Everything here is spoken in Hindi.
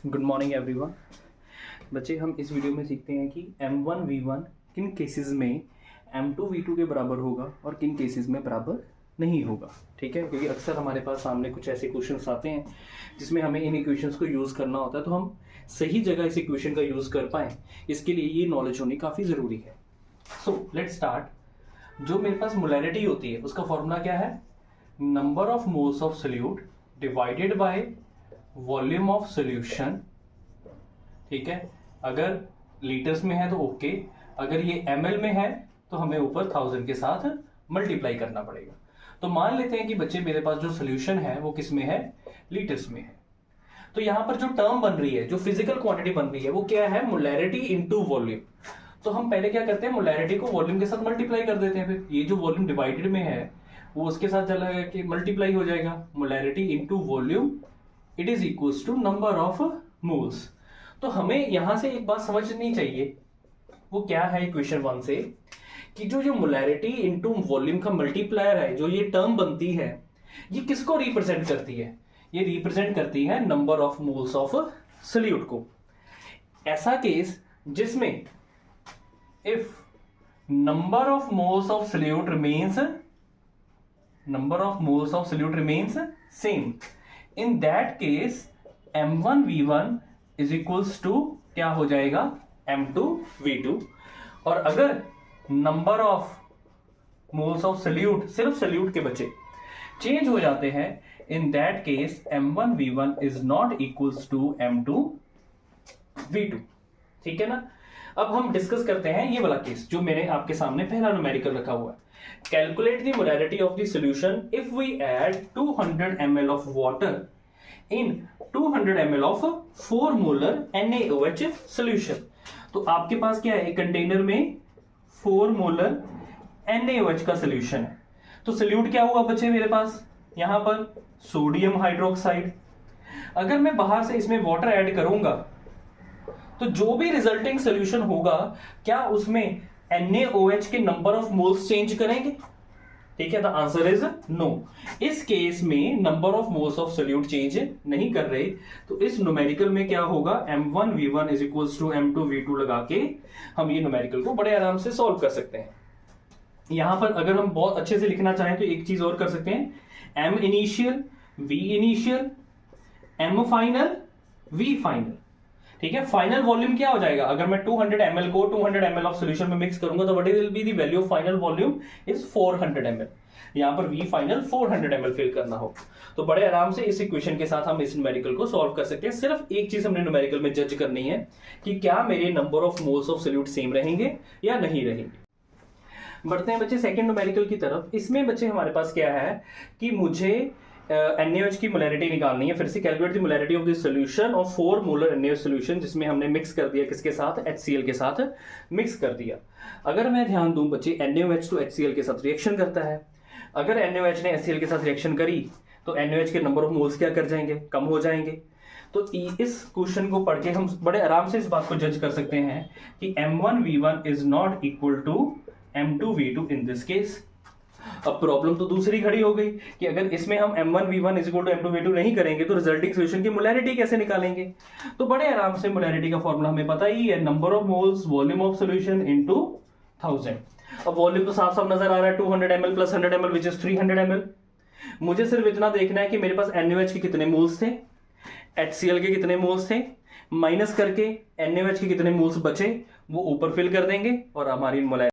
Good morning everyone. बच्चे, हम इस वीडियो में सीखते हैं कि M1V1 किन केसेस में M2V2 के बराबर होगा और किन केसेस में बराबर नहीं होगा। ठीक है, क्योंकि अक्सर हमारे पास सामने कुछ ऐसे क्वेश्चंस आते हैं जिसमें हमें इन इक्वेशंस को यूज़ करना होता है, तो हम सही जगह इस इक्वेशन का यूज़ कर पाएँ, इसके लिए ये नॉलेज होनी काफ़ी ज़रूरी है। So let's start. जो मेरे पास मोलैरिटी होती है उसका फॉर्मूला क्या है? Number of moles of solute divided by volume of solution. ठीक है, अगर लीटर्स में है तो ओके, अगर ये ml में है तो हमें ऊपर 1000 के साथ मल्टीप्लाई करना पड़ेगा। तो मान लेते हैं कि बच्चे मेरे पास जो सोल्यूशन है वो किस में है? लीटर्स में है। तो यहां पर जो टर्म बन रही है, जो फिजिकल क्वांटिटी बन रही है, वो क्या है? Molarity into volume. तो हम पहले क्या करते हैं? मोलैरिटी को वॉल्यूम के साथ मल्टीप्लाई कर देते हैं। फिर ये जो वॉल्यूम डिवाइडेड में है वो उसके साथ चला गया कि मल्टीप्लाई हो जाएगा। Molarity into volume it is equals to number of moles. तो हमें यहां से एक बात समझनी चाहिए, वो क्या है इक्वेशन 1 से, कि जो मोलैरिटी इनटू वॉल्यूम का मल्टीप्लायर है, जो ये टर्म बनती है, ये किसको रिप्रेजेंट करती है? ये रिप्रेजेंट करती है number of moles of solute को। ऐसा केस जिसमें if number of moles of solute remains same, in that case M1V1 is equals to क्या हो जाएगा? M2V2। और अगर number of moles of solute, सिर्फ सोल्यूट के बचे, चेंज हो जाते हैं, in that case M1V1 is not equals to M2V2। ठीक है ना? अब हम डिस्कस करते हैं ये वाला केस जो मैंने आपके सामने पहला न्यूमेरिकल रखा हुआ है। Calculate the molarity of the solution if we add 200 ml of water in 200 ml of 4 molar NaOH solution। तो आपके पास क्या है? एक कंटेनर में 4 मोलर NaOH का सोल्यूशन है। तो सोल्यूट क्या हुआ बच्चे मेरे पास? यहां पर सोडियम हाइड्रोक्साइड। अगर मैं बाहर से इसमें वाटर ऐड करूंगा तो जो भी रिजल्टिंग सोल्यूशन होगा, क्या उसमें NaOH के नंबर ऑफ मोल्स चेंज करेंगे? ठीक है, द आंसर इज नो। इस केस में number of moles of solute change नहीं कर रहे, तो इस न्यूमेरिकल में क्या होगा? M1V1 is equals to M2V2 लगा के हम ये न्यूमेरिकल को बड़े आराम से सॉल्व कर सकते हैं। यहां पर अगर हम बहुत अच्छे से लिखना चाहें तो एक चीज और कर सकते हैं, M initial, V initial, M final, V final. ठीक है, फाइनल वॉल्यूम क्या हो जाएगा? अगर मैं 200 ml को 200 ml ऑफ सॉल्यूशन में मिक्स करूंगा तो what will be the value of final volume is 400 ml। यहां पर V फाइनल 400 ml फिल करना हो, तो बड़े आराम से इस इक्वेशन के साथ हम इस न्यूमेरिकल को सॉल्व कर सकते हैं। सिर्फ एक चीज हमने न्यूमेरिकल में जज करनी है कि क्या मेरे number of moles of solute same रहेंगे या नहीं रहेंगे। बढ़ते हैं बच्चे सेकंड न्यूमेरिकल की तरफ। इसमें बच्चे हमारे पास क्या है कि मुझे NaOH की मोलैरिटी निकालनी है। फिर से calculate the molarity of the solution of 4 molar NaOH solution, जिसमें हमने मिक्स कर दिया किसके साथ? HCl के साथ मिक्स कर दिया। अगर मैं ध्यान दूं बच्चे, NaOH तो HCl के साथ रिएक्शन करता है। अगर NaOH ने HCl के साथ रिएक्शन करी तो NaOH के नंबर ऑफ मोल्स क्या कर जाएंगे? कम हो जाएंगे। तो इस क्वेश्चन को पढ़ के हम बड़े आराम से इस बात को जज कर सकते हैं कि M1V1 is not equal to M2V2 in this case. अब प्रॉब्लम तो दूसरी खड़ी हो गई कि अगर इसमें हम M1V1 is equal to M2V2 नहीं करेंगे तो रिजल्टिंग सॉल्यूशन की मोलैरिटी कैसे निकालेंगे? तो बड़े आराम से मोलैरिटी का फॉर्मूला हमें पता ही है, number of moles volume of solution into 1000। अब वॉल्यूम तो साफ साफ नजर आ रहा है, 200 ml plus 100 ml which is 300 ml। मुझे सिर्फ इतना देखना है कि मेरे पास NaOH के कितने मोल्स थे, HCl के कितने मोल्स थे, माइनस करके NaOH के कितने मोल्स बचे वो ऊपर फिल कर देंगे और हमारी मोलैरिटी